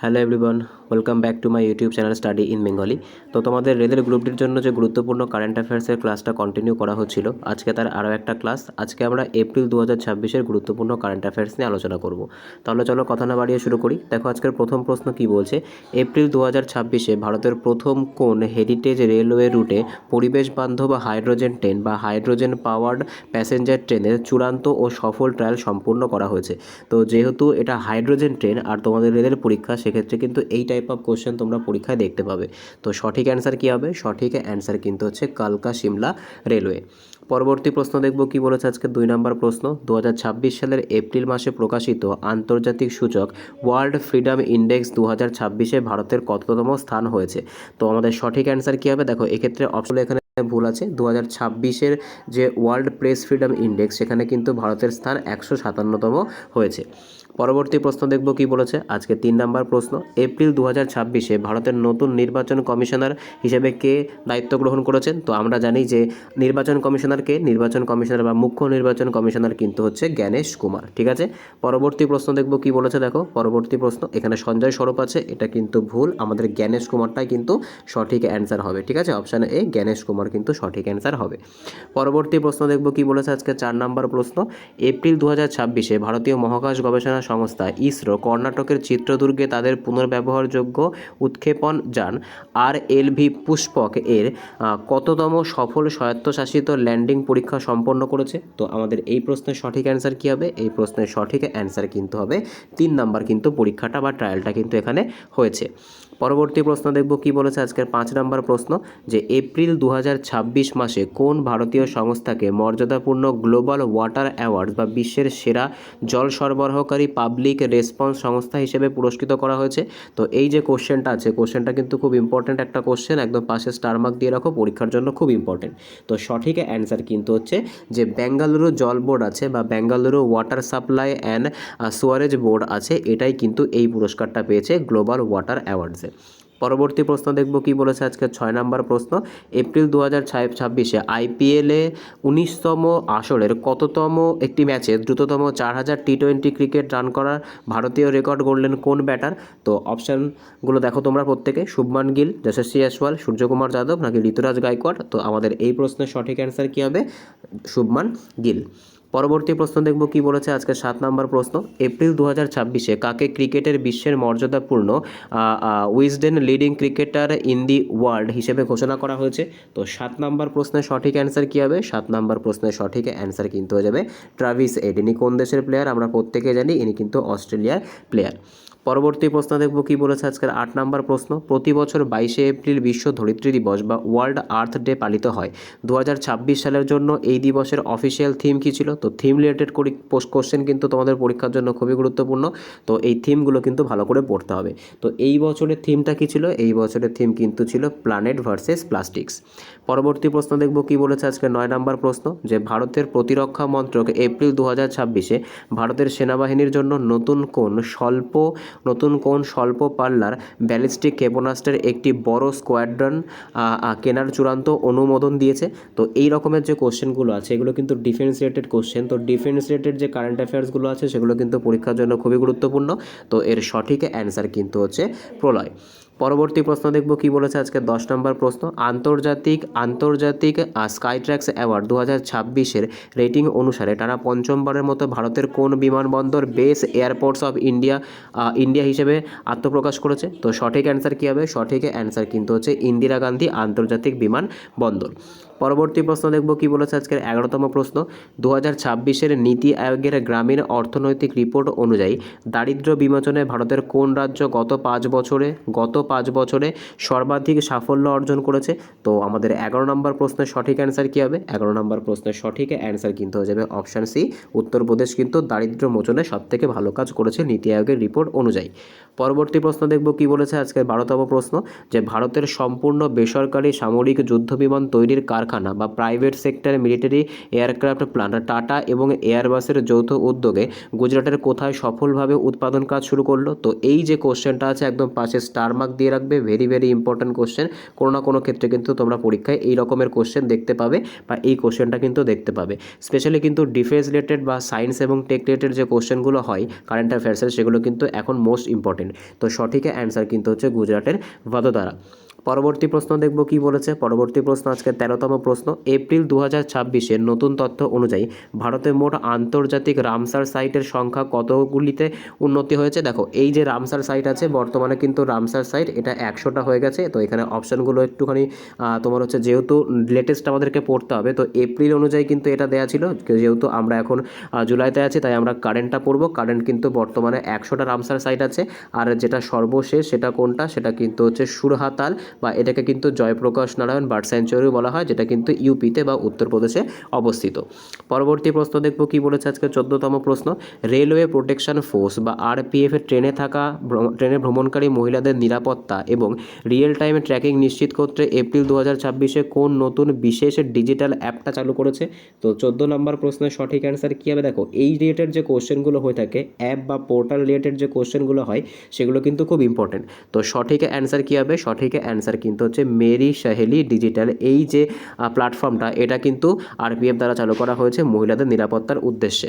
Hello everyone, welcome back to my YouTube channel study in Bengali. তো তোমাদের রেলের গ্রুপটির জন্য যে গুরুত্বপূর্ণ কারেন্ট অ্যাফেয়ার্সের ক্লাসটা কন্টিনিউ করা হচ্ছিল, আজকে তার আরও একটা ক্লাস। আজকে আমরা এপ্রিল 2026-এর গুরুত্বপূর্ণ কারেন্ট অ্যাফেয়ার্স নিয়ে আলোচনা করব। তাহলে চলো কথা না বাড়িয়ে শুরু করি। দেখো আজকের প্রথম প্রশ্ন কি বলছে, এপ্রিল 2026-এ ভারতের প্রথম কোন হেরিটেজ রেলওয়ে রুটে পরিবেশ বান্ধব হাইড্রোজেন ট্রেন বা হাইড্রোজেন পাওয়ার্ড প্যাসেঞ্জার ট্রেনের চূড়ান্ত ও সফল ট্রায়াল সম্পূর্ণ করা হয়েছে? তো যেহেতু এটা হাইড্রোজেন ট্রেন আর তোমাদের রেলের পরীক্ষা, সেক্ষেত্রে কিন্তু এই টাইপ অফ কোশ্চেন তোমরা পরীক্ষায় দেখতে পাবে। তো সঠিক অ্যান্সার কী হবে? সঠিক অ্যান্সার কিন্তু হচ্ছে কালকা শিমলা রেলওয়ে। পরবর্তী প্রশ্ন দেখব কি বলেছে আজকে 2 নম্বর প্রশ্ন, 2026 সালের এপ্রিল মাসে প্রকাশিত আন্তর্জাতিক সূচক ওয়ার্ল্ড ফ্রিডম ইন্ডেক্স 2026-এ ভারতের কততম স্থান হয়েছে? তো আমাদের সঠিক অ্যান্সার কী হবে? দেখো এক্ষেত্রে অপশন এখানে ভুল আছে। 2026-এর যে ওয়ার্ল্ড প্রেস ফ্রিডম ইন্ডেক্স, সেখানে কিন্তু ভারতের স্থান 157তম হয়েছে। পরবর্তী প্রশ্ন দেখব কি বলেছে আজকে 3 নম্বর প্রশ্ন, এপ্রিল 2026-এ ভারতের নতুন নির্বাচন কমিশনার হিসেবে কে দায়িত্ব গ্রহণ করেছেন? তো আমরা জানি যে নির্বাচন কমিশনার বা মুখ্য নির্বাচন কমিশনার কিন্তু হচ্ছে জ্ঞানেশ কুমার। ঠিক আছে, পরবর্তী প্রশ্ন দেখব কি বলেছে। দেখো পরবর্তী প্রশ্ন, এখানে সঞ্জয় স্বরূপ আছে, এটা কিন্তু ভুল। আমাদের জ্ঞানেশ কুমারটাই কিন্তু সঠিক অ্যান্সার হবে। ঠিক আছে, অপশান এ জ্ঞানেশ কুমার কিন্তু সঠিক অ্যান্সার হবে। পরবর্তী প্রশ্ন দেখব কি বলেছে আজকে 4 নম্বর প্রশ্ন, এপ্রিল 2026-এ ভারতীয় মহাকাশ গবেষণা সংস্থা ইসরো কর্ণাটকের চিত্রদুর্গে তাদের পুনর্ব্যবহারযোগ্য উৎক্ষেপণ যান RLV পুষ্পক এর কততম সফল স্বায়ত্তশাসিত ল্যান্ডিং পরীক্ষা সম্পন্ন করেছে? তো আমাদের এই প্রশ্নের সঠিক অ্যান্সার কী হবে? এই প্রশ্নের সঠিক অ্যান্সার কিন্তু হবে 3 নাম্বার, কিন্তু পরীক্ষাটা বা ট্রায়ালটা কিন্তু এখানে হয়েছে। পরবর্তী প্রশ্ন দেখব কি বলেছে আজকের 5 নম্বর প্রশ্ন, যে এপ্রিল 2026 মাসে কোন ভারতীয় সংস্থাকে মর্যাদাপূর্ণ গ্লোবাল ওয়াটার অ্যাওয়ার্ডস বা বিশ্বের সেরা জল সরবরাহকারী পাবলিক রেসপন্স সংস্থা হিসেবে পুরস্কৃত করা হয়েছে? তো এই যে কোশ্চেনটা আছে, কোশ্চেনটা কিন্তু খুব ইম্পর্টেন্ট একটা কোশ্চেন, একদম পাশে স্টার মার্ক দিয়ে রাখো, পরীক্ষার জন্য খুব ইম্পর্টেন্ট। তো সঠিক অ্যান্সার কিন্তু হচ্ছে যে বেঙ্গালুরু জল বোর্ড আছে বা Bengaluru water supply and Suarez board আছে, এটাই কিন্তু এই পুরস্কারটা পেয়েছে গ্লোবাল ওয়াটার অ্যাওয়ার্ডসে। পরবর্তী প্রশ্ন দেখব কি বলেছে আজকে 6 নম্বর প্রশ্ন, এপ্রিল 2026-এ IPL-এ 19তম আসরের কততম একটি ম্যাচে দ্রুততম 4000 টি20 ক্রিকেট রান করার ভারতীয় রেকর্ড গড়লেন কোন ব্যাটার? তো অপশানগুলো দেখো তোমরা প্রত্যেকে, শুভমান গিল, যশস্বী জয়সওয়াল, সূর্যকুমার যাদব নাকি ঋতুরাজ গায়কোয়াড়? তো আমাদের এই প্রশ্নের সঠিক অ্যান্সার কী হবে? শুভমান গিল। পরবর্তী প্রশ্ন দেখব কি বলেছে আজকে 7 নম্বর প্রশ্ন, এপ্রিল 2026-এ কাকে ক্রিকেটের বিশ্বের মর্যাদাপূর্ণ Wisden leading cricketer in the world হিসেবে ঘোষণা করা হয়েছে? তো 7 নম্বর প্রশ্নের সঠিক অ্যান্সার কী হবে? 7 নম্বর প্রশ্নের সঠিক অ্যান্সার কিন্তু হয়ে যাবে ট্রাভিস হেড। ইনি কোন দেশের প্লেয়ার? আমরা প্রত্যেকে জানি ইনি কিন্তু অস্ট্রেলিয়ার প্লেয়ার। পরবর্তী প্রশ্ন দেখব কি বলেছে আজকের 8 নম্বর প্রশ্ন, প্রতি বছর 22শে এপ্রিল বিশ্ব ধরিত্রী দিবস বা ওয়ার্ল্ড আর্থ ডে পালিত হয়। 2026 সালের জন্য এই দিবসের অফিসিয়াল থিম কী ছিল? তো থিম রিলেটেড কোশ্চেন কিন্তু তোমাদের পরীক্ষার জন্য খুবই গুরুত্বপূর্ণ। তো এই থিমগুলো কিন্তু ভালো করে পড়তে হবে। তো এই বছরের থিমটা কী ছিল? এই বছরের থিম কিন্তু ছিল প্ল্যানেট ভার্সেস প্লাস্টিক্স। পরবর্তী প্রশ্ন দেখব কি বলেছে আজকে 9 নম্বর প্রশ্ন, যে ভারতের প্রতিরক্ষা মন্ত্রক এপ্রিল 2026-এ ভারতের সেনাবাহিনীর জন্য নতুন কোন স্বল্প পাল্লার ব্যালিস্টিক ক্ষেপণাস্ত্রের একটি বড় স্কোয়াড্রন কেনার চূড়ান্ত অনুমোদন দিয়েছে? তো এই রকমের যে কোশ্চেনগুলো আছে, এগুলো কিন্তু ডিফেন্স রিলেটেড কোশ্চেন। তো ডিফেন্স রিলেটেড যে কারেন্ট অ্যাফেয়ার্সগুলো আছে, সেগুলো কিন্তু পরীক্ষার জন্য খুবই গুরুত্বপূর্ণ। তো এর সঠিক অ্যান্সার কিন্তু হচ্ছে প্রলয়। পরবর্তী প্রশ্ন দেখব কি বলেছে আজকে 10 নম্বর প্রশ্ন, আন্তর্জাতিক স্কাইট্র্যাক্স অ্যাওয়ার্ড 2026-এর রেটিং অনুসারে টানা পঞ্চমবারের মতো ভারতের কোন বিমানবন্দর বেস এয়ারপোর্টস অফ ইন্ডিয়া হিসেবে আত্মপ্রকাশ করেছে? তো সঠিক অ্যান্সার কী হবে? সঠিক অ্যান্সার কিন্তু হচ্ছে ইন্দিরা গান্ধী আন্তর্জাতিক বিমানবন্দর। পরবর্তী প্রশ্ন দেখব কি বলেছে আজকের 11তম প্রশ্ন, 2026-এর নীতি আয়োগের গ্রামীণ অর্থনৈতিক রিপোর্ট অনুযায়ী দারিদ্র্য বিমোচনে ভারতের কোন রাজ্য গত 5 বছরে সর্বাধিক সাফল্য অর্জন করেছে? তো আমাদের 11 নম্বর প্রশ্নের সঠিক অ্যান্সার কী হবে? 11 নম্বর প্রশ্নের সঠিক অ্যান্সার কিন্তু হয়ে যাবে অপশান সি, উত্তরপ্রদেশ কিন্তু দারিদ্র্য মোচনে সবথেকে ভালো কাজ করেছে নীতি আয়োগের রিপোর্ট অনুযায়ী। পরবর্তী প্রশ্ন দেখব কি বলেছে আজকের 12তম প্রশ্ন, যে ভারতের সম্পূর্ণ বেসরকারি সামরিক যুদ্ধবিমান তৈরির কারখানা কারখানা বা প্রাইভেট সেক্টরে মিলিটারি এয়ারক্রাফট প্ল্যান্ট টাটা এবং এয়ারবাসের যৌথ উদ্যোগে গুজরাটের কোথায় সফলভাবে উৎপাদন কাজ শুরু করলো? তো এই যে কোশ্চেনটা আছে একদম পাশে স্টার মার্ক দিয়ে রাখবে, ভেরি ভেরি ইম্পর্টেন্ট কোশ্চেন। কোনো না কোনো ক্ষেত্রে কিন্তু তোমরা পরীক্ষায় এই রকমের কোশ্চেন দেখতে পাবে বা এই কোশ্চেনটা কিন্তু দেখতে পাবে। স্পেশালি কিন্তু ডিফেন্স রিলেটেড বা সায়েন্স এবং টেক রিলেটেড যে কোশ্চেনগুলো হয় কারেন্ট অ্যাফেয়ার্সের, সেগুলো কিন্তু এখন মোস্ট ইম্পর্টেন্ট। তো সঠিক অ্যান্সার কিন্তু হচ্ছে গুজরাটের ভাদোদারা। পরবর্তী প্রশ্ন দেখব কি বলেছে। পরবর্তী প্রশ্ন আজকে 13তম প্রশ্ন। এপ্রিল 2026-এর নতুন তথ্য অনুযায়ী ভারতের মোট আন্তর্জাতিক রামসার সাইটের সংখ্যা কতগুলিতে উন্নতি হয়েছে? দেখো এই যে রামসার সাইট আছে বর্তমানে কিন্তু রামসার সাইট এটা 100টা হয়ে গেছে। তো এখানে অপশানগুলো একটুখানি তোমার হচ্ছে যেহেতু লেটেস্ট আমাদেরকে পড়তে হবে, তো এপ্রিল অনুযায়ী কিন্তু এটা দেওয়া ছিল, যেহেতু আমরা এখন জুলাইতে আছি তাই আমরা কারেন্টটা পড়বো। কারেন্ট কিন্তু বর্তমানে 100টা রামসার সাইট আছে। আর যেটা সর্বশেষ সেটা কোনটা, সেটা কিন্তু হচ্ছে সুরহাতাল বা এটাকে কিন্তু জয়প্রকাশ নারায়ণ বার্ড স্যাঞ্চুয়ারি বলা হয়, যেটা কিন্তু ইউপিতে বা উত্তরপ্রদেশে অবস্থিত। পরবর্তী প্রশ্ন দেখব কি বলেছে আজকে 14তম প্রশ্ন। রেলওয়ে প্রোটেকশন ফোর্স বা আরপিএফের ট্রেনে ভ্রমণকারী মহিলাদের নিরাপত্তা এবং রিয়েল টাইম ট্র্যাকিং নিশ্চিত করতে এপ্রিল 2026-এ কোন নতুন বিশেষ ডিজিটাল অ্যাপটা চালু করেছে? তো 14 নম্বর প্রশ্নের সঠিক অ্যান্সার কী হবে? দেখো এই রিলেটেড যে কোশ্চেনগুলো হয়ে থাকে, অ্যাপ বা পোর্টাল রিলেটেড যে কোশ্চেনগুলো হয় সেগুলো কিন্তু খুব ইম্পর্টেন্ট। তো সঠিক অ্যান্সার কী হবে? সঠিক অ্যান্সার কিন্তু হচ্ছে মেরি সাহেলি ডিজিটাল। এই যে প্ল্যাটফর্মটা এটা কিন্তু আরপিএফ দ্বারা চালু করা হয়েছে মহিলাদের নিরাপত্তার উদ্দেশ্যে।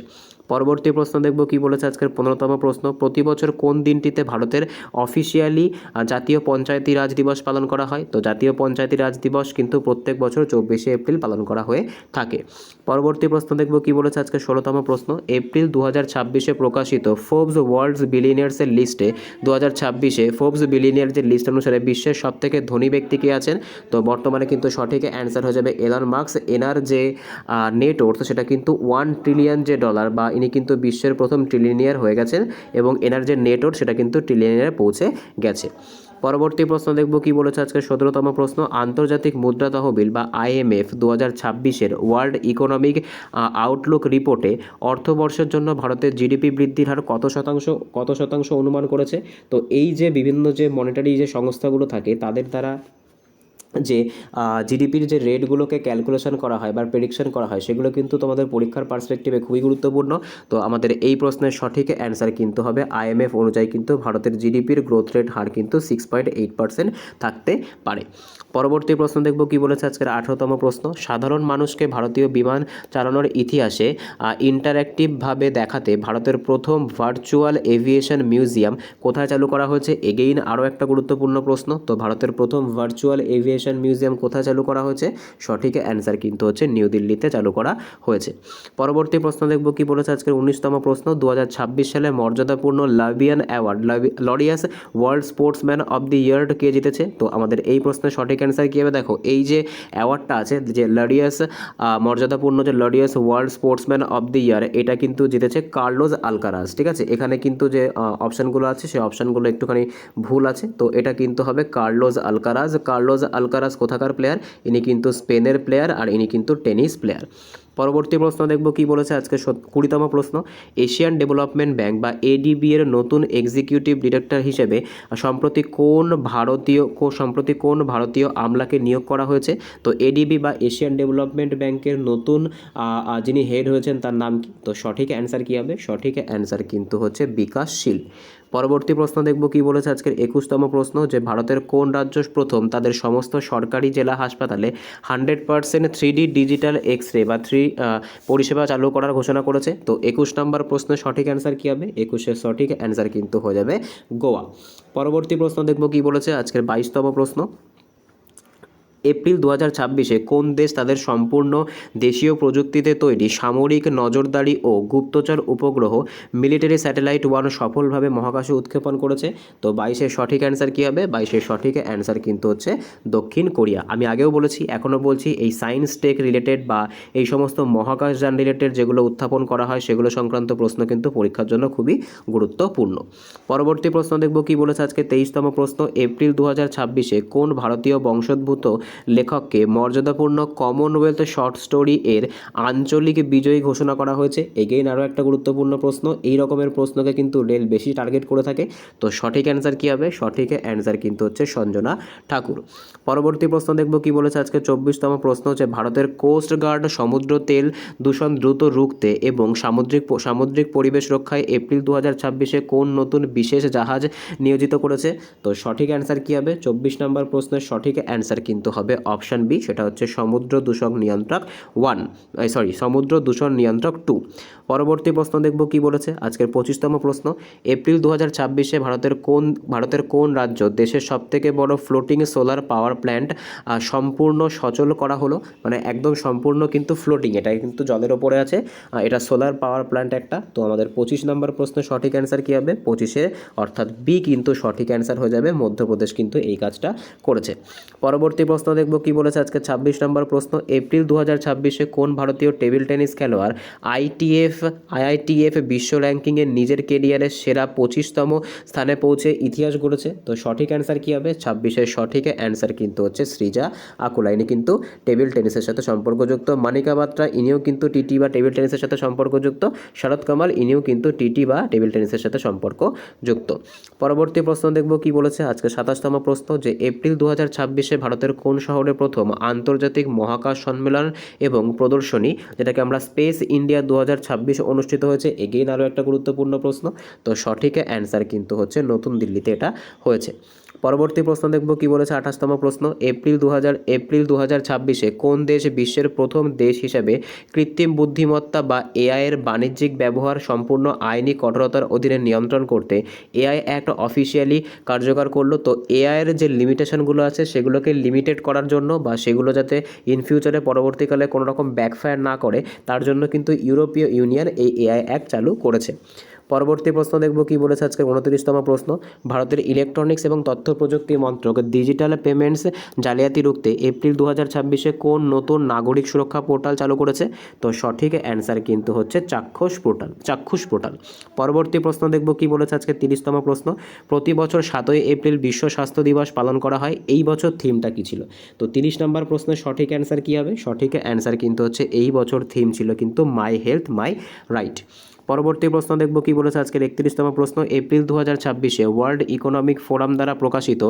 পরবর্তী প্রশ্ন দেখব কি বলেছে আজকের 15তম প্রশ্ন। প্রতি বছর কোন দিনটিতে ভারতের অফিসিয়ালি জাতীয় পঞ্চায়েতি রাজ দিবস পালন করা হয়? তো জাতীয় পঞ্চায়েতি রাজ দিবস কিন্তু প্রত্যেক বছর 24শে এপ্রিল পালন করা হয়ে থাকে। পরবর্তী প্রশ্ন দেখব কি বলেছে আজকে 16তম প্রশ্ন। এপ্রিল 2026-এ প্রকাশিত ফোর্বস ওয়ার্ল্ডস বিলিয়নিয়ার্সের লিস্টে 2026-এ ফোর্বস বিলিয়নিয়ার্সের লিস্ট অনুসারে বিশ্বের সবথেকে ধনী ব্যক্তি কে আছেন? তো বর্তমানে কিন্তু সঠিক অ্যান্সার হয়ে যাবে এলন মাস্ক। এনার যে নেট ওর্থ সেটা কিন্তু $1 ট্রিলিয়ন যে ডলার, বা ইনি কিন্তু বিশ্বের প্রথম ট্রিলিয়নিয়ার হয়ে গেছেন এবং এনার যে নেট ওর্থ সেটা কিন্তু ট্রিলিয়নিয়ারে পৌঁছে গেছে। পরবর্তী প্রশ্ন দেখব কি বলেছে আজকে 17তম প্রশ্ন। আন্তর্জাতিক মুদ্রা তহবিল বা আইএমএফ 2026-এর ওয়ার্ল্ড ইকোনমিক আউটলুক রিপোর্টে অর্থবর্ষের জন্য ভারতের জিডিপি বৃদ্ধির হার কত শতাংশ অনুমান করেছে? তো এই যে বিভিন্ন যে মনিটারি যে সংস্থাগুলো থাকে তাদের দ্বারা যে জিডিপির যে রেটগুলোকে ক্যালকুলেশন করা হয় বা প্রেডিকশন করা হয় সেগুলো কিন্তু তোমাদের পরীক্ষার পার্সপেক্টিভে খুবই গুরুত্বপূর্ণ। তো আমাদের এই প্রশ্নের সঠিক অ্যান্সার কিন্তু হবে আইএমএফ অনুযায়ী কিন্তু ভারতের জিডিপির গ্রোথ রেট হার কিন্তু 6.8% থাকতে পারে। পরবর্তী প্রশ্ন দেখব কি বলেছে আজকের 18তম প্রশ্ন। সাধারণ মানুষকে ভারতীয় বিমান চালানোর ইতিহাসে ইন্টারঅ্যাক্টিভভাবে দেখাতে ভারতের প্রথম ভার্চুয়াল এভিয়েশন মিউজিয়াম কোথায় চালু করা হয়েছে? এগেইন আরও একটা গুরুত্বপূর্ণ প্রশ্ন। তো ভারতের প্রথম ভার্চুয়াল এভিয়েশন মিউজিয়াম কোথায় চালু করা হয়েছে? সঠিক অ্যান্সার কিন্তু হচ্ছে নিউ দিল্লিতে চালু করা হয়েছে। পরবর্তী প্রশ্ন দেখব কি বলেছে আজকের 19তম প্রশ্ন। 2026 সালে মর্যাদাপূর্ণ লাভিয়ান award Laureus world sportsman of the year কে জিতেছে? তো আমাদের এই প্রশ্নের সঠিক অ্যান্সার কী হবে? দেখো এই যে অ্যাওয়ার্ডটা আছে যে লরিয়াস মর্যাদাপূর্ণ যে Laureus world sportsman of the year, এটা কিন্তু জিতেছে কার্লোস আলকারাজ। ঠিক আছে, এখানে কিন্তু যে অপশানগুলো আছে সেই অপশানগুলো একটুখানি ভুল আছে। তো এটা কিন্তু হবে কার্লোস আলকারাজ। কার্লোস আলকারাজ কোথাকার প্লেয়ার? ইনি কিন্তু স্পেনের প্লেয়ার আর ইনি কিন্তু টেনিস প্লেয়ার। পরবর্তী প্রশ্ন দেখব কি বলেছে আজকে 20তম প্রশ্ন। এশিয়ান ডেভেলপমেন্ট ব্যাংক বা এডিবি এর নতুন এক্সিকিউটিভ ডিরেক্টর হিসেবে সম্প্রতি কোন ভারতীয় আমলাকে নিয়োগ করা হয়েছে? তো এডিবি বা এশিয়ান ডেভেলপমেন্ট ব্যাংকের নতুন যিনি হেড হয়েছেন তার নাম কি? তো সঠিক অ্যান্সার কী হবে? সঠিক অ্যান্সার কিন্তু হচ্ছে বিকাশ শীল। পরবর্তী প্রশ্ন দেখব কি বলেছে আজকের 21তম প্রশ্ন। যে ভারতের কোন রাজ্য প্রথম তাদের সমস্ত সরকারি জেলা হাসপাতালে 100% 3D ডিজিটাল এক্স-রে বা পরিষেবা চালু করার ঘোষণা করেছে? তো 21 নম্বর প্রশ্নের সঠিক অ্যান্সার কী হবে? 21-এর সঠিক অ্যান্সার কিন্তু হয়ে যাবে গোয়া। পরবর্তী প্রশ্ন দেখব কি বলেছে আজকের 22তম প্রশ্ন। এপ্রিল 2026-এ কোন দেশ তাদের সম্পূর্ণ দেশীয় প্রযুক্তিতে তৈরি সামরিক নজরদারি ও গুপ্তচর উপগ্রহ মিলিটারি স্যাটেলাইট 1 সফলভাবে মহাকাশে উৎক্ষেপণ করেছে? তো 22-এর সঠিক অ্যান্সার কী হবে? 22-এর সঠিক অ্যান্সার কিন্তু হচ্ছে দক্ষিণ কোরিয়া। আমি আগেও বলেছি এখনও বলছি, এই সায়েন্স টেক রিলেটেড বা এই সমস্ত মহাকাশযান রিলেটেড যেগুলো উত্থাপন করা হয় সেগুলো সংক্রান্ত প্রশ্ন কিন্তু পরীক্ষার জন্য খুবই গুরুত্বপূর্ণ। পরবর্তী প্রশ্ন দেখব কি বলেছে আজকে 23তম প্রশ্ন। এপ্রিল 2026-এ কোন ভারতীয় বংশোদ্ভূত লেখককে মর্যাদাপূর্ণ কমনওয়েলথ শর্ট স্টোরি এর আঞ্চলিক বিজয়ী ঘোষণা করা হয়েছে? এগেইন আরও একটা গুরুত্বপূর্ণ প্রশ্ন। এই রকমের প্রশ্নকে কিন্তু রেল বেশি টার্গেট করে থাকে। তো সঠিক অ্যান্সার কী হবে? সঠিক অ্যান্সার কিন্তু হচ্ছে সঞ্জনা ঠাকুর। পরবর্তী প্রশ্ন দেখব কি বলেছে আজকে 24তম প্রশ্ন হচ্ছে ভারতের কোস্ট গার্ড সমুদ্র তেল দূষণ দ্রুত রুখতে এবং সামুদ্রিক পরিবেশ রক্ষায় এপ্রিল 2026-এ কোন নতুন বিশেষ জাহাজ নিয়োজিত করেছে? তো সঠিক অ্যান্সার কী হবে? 24 নম্বর প্রশ্নের সঠিক অ্যান্সার কিন্তু হবে অপশান বি, সেটা হচ্ছে সমুদ্র দূষণ নিয়ন্ত্রক 1, সমুদ্র দূষণ নিয়ন্ত্রক 2। পরবর্তী প্রশ্ন দেখব কি বলেছে আজকের 25তম প্রশ্ন, এপ্রিল 2026-এ ভারতের কোন রাজ্য দেশের সবথেকে বড় ফ্লোটিং সোলার পাওয়ার প্ল্যান্ট সম্পূর্ণ সচল করা হলো? মানে একদম সম্পূর্ণ কিন্তু ফ্লোটিং, এটা কিন্তু জলের ওপরে আছে, এটা সোলার পাওয়ার প্ল্যান্ট একটা। তো আমাদের 25 নম্বর প্রশ্নের সঠিক অ্যান্সার কী হবে? 25-এ অর্থাৎ বি কিন্তু সঠিক অ্যান্সার হয়ে যাবে। মধ্যপ্রদেশ কিন্তু এই কাজটা করেছে। পরবর্তী প্রশ্ন দেখব কি বলেছে আজকে 26 নম্বর প্রশ্ন, এপ্রিল 2026-এ কোন ভারতীয় টেবিল টেনিস খেলোয়াড় আইআইটিএফ বিশ্ব র্যাঙ্কিংয়ে নিজের কেরিয়ারের সেরা 25তম স্থানে পৌঁছে ইতিহাস গড়েছে? তো সঠিক অ্যান্সার কী হবে? 26-এর সঠিক অ্যান্সার কিন্তু হচ্ছে সৃজা আকুলা। ইনি কিন্তু টেবিল টেনিসের সাথে সম্পর্কযুক্ত। মানিকা বাত্রা ইনিও কিন্তু টিটি বা টেবিল টেনিসের সাথে সম্পর্কযুক্ত। শরৎ কামাল ইনিও কিন্তু টিটি বা টেবিল টেনিসের সাথে সম্পর্কযুক্ত। পরবর্তী প্রশ্ন দেখব কি বলেছে আজকে 27তম প্রশ্ন, যে এপ্রিল 2026-এ ভারতের কোন শহরে প্রথম আন্তর্জাতিক মহাকাশ সম্মেলন এবং প্রদর্শনী, যেটাকে আমরা স্পেস ইন্ডিয়া 2026 অনুষ্ঠিত হয়েছে? এগেইন আরও একটা গুরুত্বপূর্ণ প্রশ্ন। তো সঠিক অ্যান্সার কিন্তু হচ্ছে নতুন দিল্লিতে এটা হয়েছে। পরবর্তী প্রশ্ন দেখব কি বলেছে 28তম প্রশ্ন, এপ্রিল 2026-এ কোন দেশ বিশ্বের প্রথম দেশ হিসাবে কৃত্রিম বুদ্ধিমত্তা বা এআইয়ের বাণিজ্যিক ব্যবহার সম্পূর্ণ আইনি কঠোরতার অধীনে নিয়ন্ত্রণ করতে এআই অ্যাক্ট অফিসিয়ালি কার্যকর করলো? তো এআইয়ের যে লিমিটেশনগুলো আছে সেগুলোকে লিমিটেড করার জন্য বা সেগুলো যাতে ইন ফিউচারে পরবর্তীকালে কোনো রকম ব্যাকফায়ার না করে তার জন্য কিন্তু ইউরোপীয় ইউনিয়ন এই এআই অ্যাক্ট চালু করেছে। পরবর্তী প্রশ্ন দেখব কি বলেছে আজকে 29তম প্রশ্ন, ভারতের ইলেকট্রনিক্স এবং তথ্য প্রযুক্তি মন্ত্রক ডিজিটাল পেমেন্টস জালিয়াতি রুখতে এপ্রিল 2026-এ কোন নতুন নাগরিক সুরক্ষা পোর্টাল চালু করেছে? তো সঠিক অ্যান্সার কিন্তু হচ্ছে চাক্ষুষ পোর্টাল। পরবর্তী প্রশ্ন দেখব কি বলেছে আজকে 30তম প্রশ্ন, প্রতি বছর 7ই এপ্রিল বিশ্ব স্বাস্থ্য দিবস পালন করা হয়, এই বছর থিমটা কী ছিল? তো 30 নম্বর প্রশ্নের সঠিক অ্যান্সার কী হবে? সঠিক অ্যান্সার কিন্তু হচ্ছে এই বছর থিম ছিল কিন্তু মাই হেলথ মাই রাইট। পরবর্তী প্রশ্ন দেখব কি বলেছে আজকের 31তম প্রশ্ন, এপ্রিল 2026-এ ওয়ার্ল্ড ইকোনমিক ফোরাম দ্বারা প্রকাশিত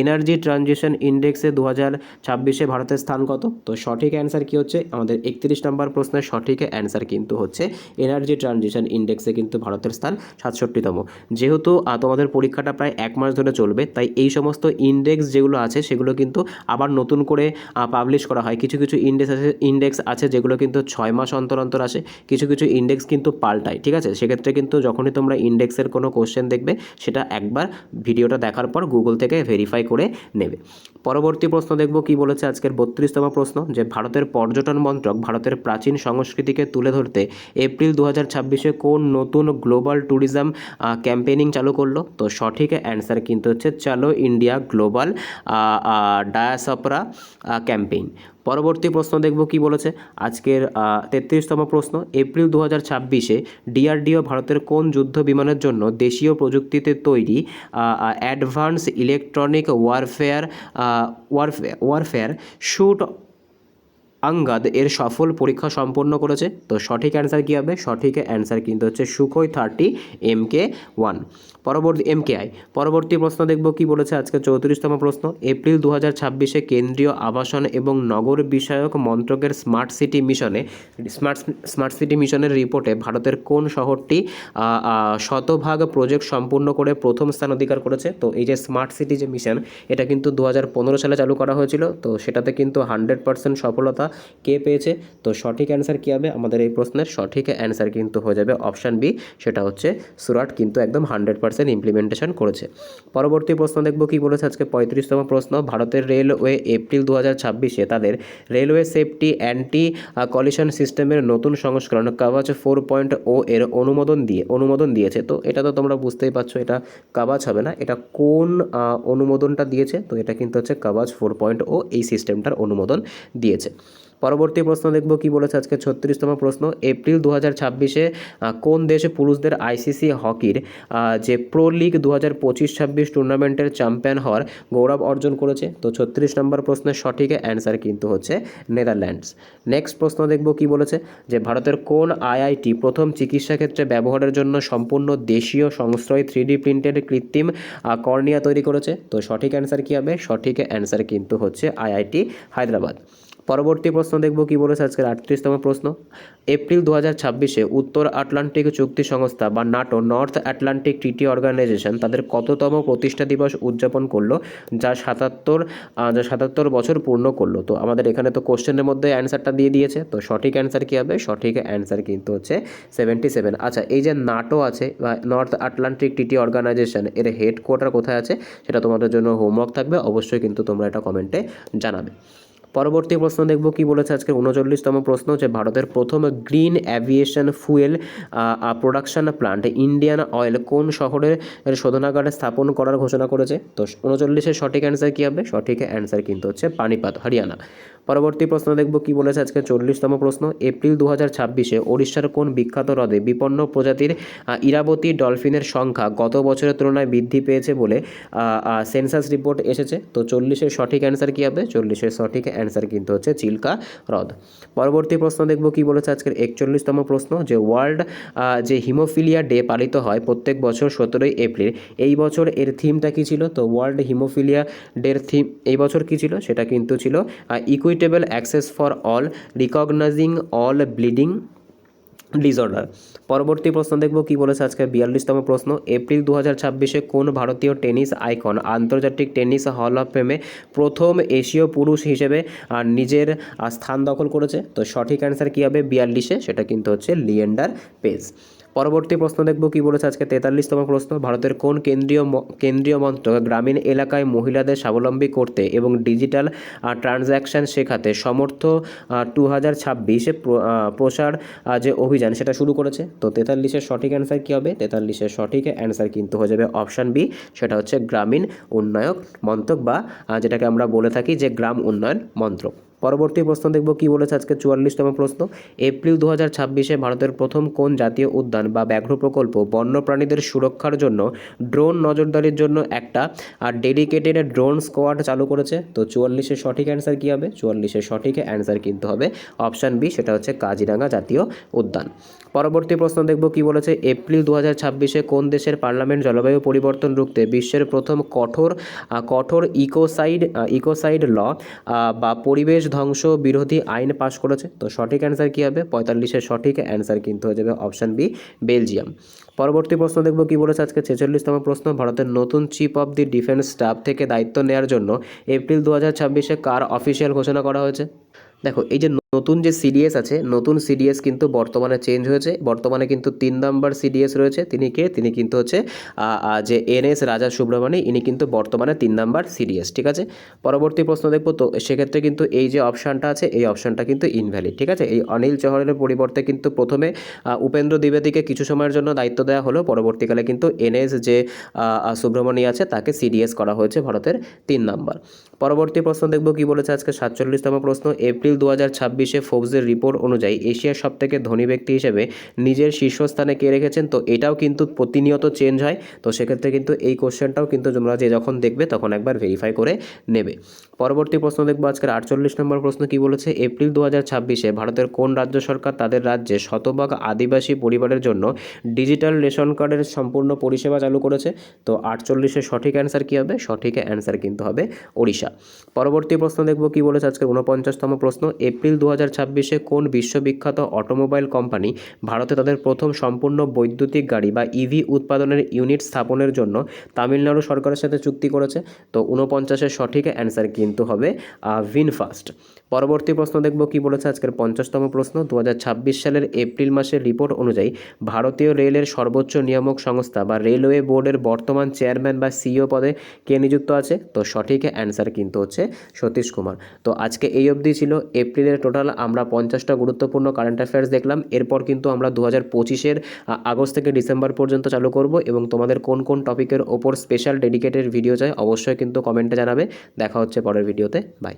এনার্জি ট্রানজিশন ইন্ডেক্সে 2026-এ ভারতের স্থান কত? তো সঠিক অ্যান্সার কি হচ্ছে আমাদের 31 নম্বর প্রশ্নের সঠিক অ্যান্সার কিন্তু হচ্ছে এনার্জি ট্রানজিশন ইন্ডেক্সে কিন্তু ভারতের স্থান 67তম। যেহেতু তোমাদের পরীক্ষাটা প্রায় 1 মাস ধরে চলবে, তাই এই সমস্ত ইন্ডেক্স যেগুলো আছে সেগুলো কিন্তু আবার নতুন করে পাবলিশ করা হয়। কিছু ইন্ডেক্স আছে যেগুলো কিন্তু 6 মাস অন্তর অন্তর আসে, কিছু ইন্ডেক্স কিন্তু পাল্টায়। ঠিক আছে, সেক্ষেত্রে কিন্তু যখনই তোমরা ইন্ডেক্সের কোনো কোশ্চেন দেখবে সেটা একবার ভিডিওটা দেখার পর গুগল থেকে ভেরিফাই করে নেবে। পরবর্তী প্রশ্ন দেখব কি বলেছে আজকের 32তম প্রশ্ন, যে ভারতের পর্যটন মন্ত্রক ভারতের প্রাচীন সংস্কৃতিকে তুলে ধরতে এপ্রিল 2026-এ কোন নতুন গ্লোবাল ট্যুরিজম ক্যাম্পেইনিং চালু করলো? তো সঠিক অ্যান্সার কিন্তু হচ্ছে চালো ইন্ডিয়া গ্লোবাল ডায়াসপরা ক্যাম্পেইন। পরবর্তী প্রশ্ন দেখব কি বলেছে আজকের 33তম প্রশ্ন, এপ্রিল 2026-এ ডিআরডিও ভারতের কোন যুদ্ধ বিমানের জন্য দেশীয় প্রযুক্তিতে তৈরি অ্যাডভান্স ইলেকট্রনিক ওয়ারফেয়ার শুট আঙ্গাদ এর সফল পরীক্ষা সম্পন্ন করেছে? তো সঠিক অ্যান্সার কী হবে? সঠিক অ্যান্সার কিন্তু হচ্ছে সুখোই 30 MK1 MKI। পরবর্তী প্রশ্ন দেখব কি বলেছে আজকে 34তম প্রশ্ন, এপ্রিল 2026-এ কেন্দ্রীয় আবাসন এবং নগর বিষয়ক মন্ত্রকের স্মার্ট সিটি মিশনের রিপোর্টে ভারতের কোন শহরটি শতভাগ প্রজেক্ট সম্পূর্ণ করে প্রথম স্থান অধিকার করেছে? তো এই যে স্মার্ট সিটি যে মিশন, এটা কিন্তু 2015 সালে চালু করা হয়েছিল। তো সেটাতে কিন্তু 100% সফলতা কে পেয়েছে? তো সঠিক অ্যান্সার কী হবে আমাদের এই প্রশ্নের? সঠিক অ্যান্সার কিন্তু হয়ে যাবে অপশান বি, সেটা হচ্ছে সুরাট কিন্তু একদম 100% ইমপ্লিমেন্টেশন করেছে। পরবর্তী প্রশ্ন দেখব কি বলেছে আজকে 35তম প্রশ্ন, ভারতের রেলওয়ে এপ্রিল 2026-এ তাদের রেলওয়ে সেফটি অ্যান্টি কলিশন সিস্টেমের নতুন সংস্করণ কাভাচ 4.0 এর অনুমোদন দিয়েছে। তো এটা তো তোমরা বুঝতেই পারছো, এটা কাভাচ হবে না, এটা কোন অনুমোদনটা দিয়েছে? তো এটা কিন্তু হচ্ছে কাভাচ 4.0 এই সিস্টেমটার অনুমোদন দিয়েছে। পরবর্তী প্রশ্ন দেখব কি বলেছে আজকে 36তম প্রশ্ন, এপ্রিল 2026-এ কোন দেশে পুরুষদের আইসিসি হকির যে প্রো লিগ 2025-26 টুর্নামেন্টের চ্যাম্পিয়ন হওয়ার গৌরব অর্জন করেছে? তো 36 নম্বর প্রশ্নের সঠিক অ্যান্সার কিন্তু হচ্ছে নেদারল্যান্ডস। নেক্সট প্রশ্ন দেখব কি বলেছে, যে ভারতের কোন আইআইটি প্রথম চিকিৎসা ক্ষেত্রে ব্যবহারের জন্য সম্পূর্ণ দেশীয় সংশ্রয় 3D প্রিন্টেড কৃত্রিম কর্নিয়া তৈরি করেছে? তো সঠিক অ্যান্সার কী হবে? সঠিক অ্যান্সার কিন্তু হচ্ছে আইআইটি হায়দ্রাবাদ। পরবর্তী প্রশ্ন দেখব কি বলেছে আজকের 38তম প্রশ্ন, এপ্রিল 2026-এ উত্তর আটলান্টিক চুক্তি সংস্থা বা NATO north Atlantic treaty organization তাদের কততম প্রতিষ্ঠা দিবস উদযাপন করলো, যা 77 বছর পূর্ণ করলো? তো আমাদের এখানে তো কোশ্চেনের মধ্যে অ্যান্সারটা দিয়ে দিয়েছে, তো সঠিক অ্যান্সার কী হবে? সঠিক অ্যান্সার কিন্তু হচ্ছে 77। আচ্ছা, এই যে নাটো আছে বা নর্থ আটলান্টিক ট্রিটি অর্গানাইজেশন, এর হেডকোয়ার্টার কোথায় আছে সেটা তোমাদের জন্য হোমওয়ার্ক থাকবে, অবশ্যই কিন্তু তোমরা এটা কমেন্টে জানাবে। পরবর্তী প্রশ্ন দেখব কি বলেছে আজকে 39তম প্রশ্ন, যে ভারতের প্রথম green aviation fuel production plant Indian oil কোন শহরের শোধনাগারে স্থাপন করার ঘোষণা করেছে? তো 39-এর সঠিক অ্যান্সার কী হবে? সঠিক অ্যান্সার কিন্তু হচ্ছে পানিপাত, হরিয়ানা। পরবর্তী প্রশ্ন দেখব কি বলেছে আজকে 40তম প্রশ্ন, এপ্রিল 2026-এ ওড়িশার কোন বিখ্যাত হ্রদে বিপন্ন প্রজাতির ইরাবতী ডলফিনের সংখ্যা গত বছরের তুলনায় বৃদ্ধি পেয়েছে বলে সেন্সাস রিপোর্ট এসেছে? তো 40-এর সঠিক অ্যান্সার কী হবে? 40-এর সঠিক অ্যান্সার কিন্তু হচ্ছে চিল্কা হ্রদ। পরবর্তী প্রশ্ন দেখব কি বলেছে আজকের 41তম প্রশ্ন, যে ওয়ার্ল্ড যে হিমোফিলিয়া ডে পালিত হয় প্রত্যেক বছর 17ই এপ্রিল, এই বছর এর থিমটা কী ছিল? তো ওয়ার্ল্ড হিমোফিলিয়া ডের থিম এই বছর কী ছিল? সেটা কিন্তু ছিল equitable access for all, recognising all bleeding disorder. পরবর্তী প্রশ্ন দেখব কি বলেছে আজকে 42তম প্রশ্ন, এপ্রিল 2026-এ কোন ভারতীয় টেনিস আইকন আন্তর্জাতিক টেনিস হল অফ ফেমে প্রথম এশীয় পুরুষ হিসেবে নিজের স্থান দখল করেছে? তো সঠিক অ্যান্সার কী হবে 42-এ? সেটা কিন্তু হচ্ছে লিয়েন্ডার পেজ। পরবর্তী প্রশ্ন দেখব কি বলেছে আজকে 43তম প্রশ্ন, ভারতের কোন কেন্দ্রীয় মন্ত্রক গ্রামীণ এলাকায় মহিলাদের স্বাবলম্বী করতে এবং ডিজিটাল ট্রানজ্যাকশান শেখাতে সমর্থ 2026 প্রসার যে অভিযান সেটা শুরু করেছে? তো 43-এর সঠিক অ্যান্সার কী হবে? 43-এর সঠিক অ্যান্সার কিন্তু হয়ে যাবে অপশান বি, সেটা হচ্ছে গ্রামীণ উন্নয়ন মন্ত্রক বা যেটাকে আমরা বলে থাকি যে গ্রাম উন্নয়ন মন্ত্রক। পরবর্তী প্রশ্ন দেখব কি বলেছে আজকে 44তম প্রশ্ন, এপ্রিল 2026-এ ভারতের প্রথম কোন জাতীয় উদ্যান বা ব্যাঘ্র প্রকল্প বন্যপ্রাণীদের সুরক্ষার জন্য ড্রোন নজরদারির জন্য একটা ডেডিকেটেড ড্রোন স্কোয়াড চালু করেছে? তো 44-এর সঠিক অ্যান্সার কী হবে? 44-এর সঠিক অ্যান্সার কিন্তু হবে অপশান বি, সেটা হচ্ছে কাজিরাঙ্গা জাতীয় উদ্যান। পরবর্তী প্রশ্ন দেখব কি বলেছে, এপ্রিল 2026-এ কোন দেশের পার্লামেন্ট জলবায়ু পরিবর্তন রুখতে বিশ্বের প্রথম কঠোর ইকোসাইড ল বা পরিবেশ ধ্বংস বিরোধী আইন পাশ করেছে? তো সঠিক অ্যান্সার কী হবে? 45-এর সঠিক অ্যান্সার কিন্তু হয়ে যাবে অপশান বি, বেলজিয়াম। পরবর্তী প্রশ্ন দেখব কি বলেছে আজকে 46তম প্রশ্ন, ভারতের নতুন chief of the defence staff থেকে দায়িত্ব নেওয়ার জন্য এপ্রিল 2026-এ কার অফিসিয়াল ঘোষণা করা হয়েছে? দেখো, এই যে নতুন যে সিডিএস আছে, নতুন সিডিএস কিন্তু বর্তমানে চেঞ্জ হয়েছে, বর্তমানে কিন্তু 3 নম্বর সিডিএস রয়েছে। তিনি কে? তিনি কিন্তু হচ্ছে যে এনএস রাজা সুব্রমণি, ইনি কিন্তু বর্তমানে 3 নম্বর সিডিএস। ঠিক আছে, পরবর্তী প্রশ্ন দেখব। তো সেক্ষেত্রে কিন্তু এই যে অপশানটা আছে, এই অপশানটা কিন্তু ইনভ্যালিড। ঠিক আছে, এই অনিল চৌহানের পরিবর্তে কিন্তু প্রথমে উপেন্দ্র দ্বিবেদীকে কিছু সময়ের জন্য দায়িত্ব দেওয়া হলো, পরবর্তীকালে কিন্তু এনএস যে সুব্রমণি আছে তাকে সিডিএস করা হয়েছে ভারতের 3 নম্বর। পরবর্তী প্রশ্ন দেখব কি বলেছে আজকে 47তম প্রশ্ন, এপ্রিল 2026-এ ফোর্বসের রিপোর্ট অনুযায়ী এশিয়ার সবথেকে ধনী ব্যক্তি হিসেবে নিজের শীর্ষস্থানে কে রেখেছেন? তো এটাও কিন্তু প্রতিনিয়ত চেঞ্জ হয়, তো সেক্ষেত্রে কিন্তু এই কোশ্চেনটাও কিন্তু তোমরা যে যখন দেখবে তখন একবার ভেরিফাই করে নেবে। পরবর্তী প্রশ্ন দেখব আজকের 48 নম্বর প্রশ্ন কি বলেছে, এপ্রিল 2026-এ ভারতের কোন রাজ্য সরকার তাদের রাজ্যে শতভাগ আদিবাসী পরিবারের জন্য ডিজিটাল রেশন কার্ডের সম্পূর্ণ পরিষেবা চালু করেছে? তো 48-এর সঠিক অ্যান্সার কী হবে? সঠিক অ্যান্সার কিন্তু হবে ওড়িশা। পরবর্তী প্রশ্ন দেখব কি বলেছে আজকে 49তম প্রশ্ন, এপ্রিল 2026-এ কোন বিশ্ববিখ্যাত অটোমোবাইল কোম্পানি ভারতে তাদের প্রথম সম্পূর্ণ বৈদ্যুতিক গাড়ি বা ইভি উৎপাদনের ইউনিট স্থাপনের জন্য তামিলনাড়ু সরকারের সাথে চুক্তি করেছে? তো 49-এর সঠিক অ্যান্সার কিন্তু হবে ভিনফাস্ট। পরবর্তী প্রশ্ন দেখব কি বলেছে আজকের 50তম প্রশ্ন, 2026 সালের এপ্রিল মাসের রিপোর্ট অনুযায়ী ভারতীয় রেলের সর্বোচ্চ নিয়ামক সংস্থা বা রেলওয়ে বোর্ডের বর্তমান চেয়ারম্যান বা সিইও পদে কে নিযুক্ত আছে? তো সঠিক অ্যান্সার কিন্তু হচ্ছে সতীশ কুমার। তো আজকে এই অবধি ছিল এপ্রিলের টোটাল আমরা 50টা গুরুত্বপূর্ণ কারেন্ট অ্যাফেয়ার্স দেখলাম। এরপর কিন্তু আমরা 2025-এর আগস্ট থেকে ডিসেম্বর পর্যন্ত চালু করব, এবং তোমাদের কোন কোন টপিকের ওপর স্পেশাল ডেডিকেটেড ভিডিও চাই অবশ্যই কিন্তু কমেন্টে জানাবে। দেখা হচ্ছে পরের ভিডিওতে, বাই।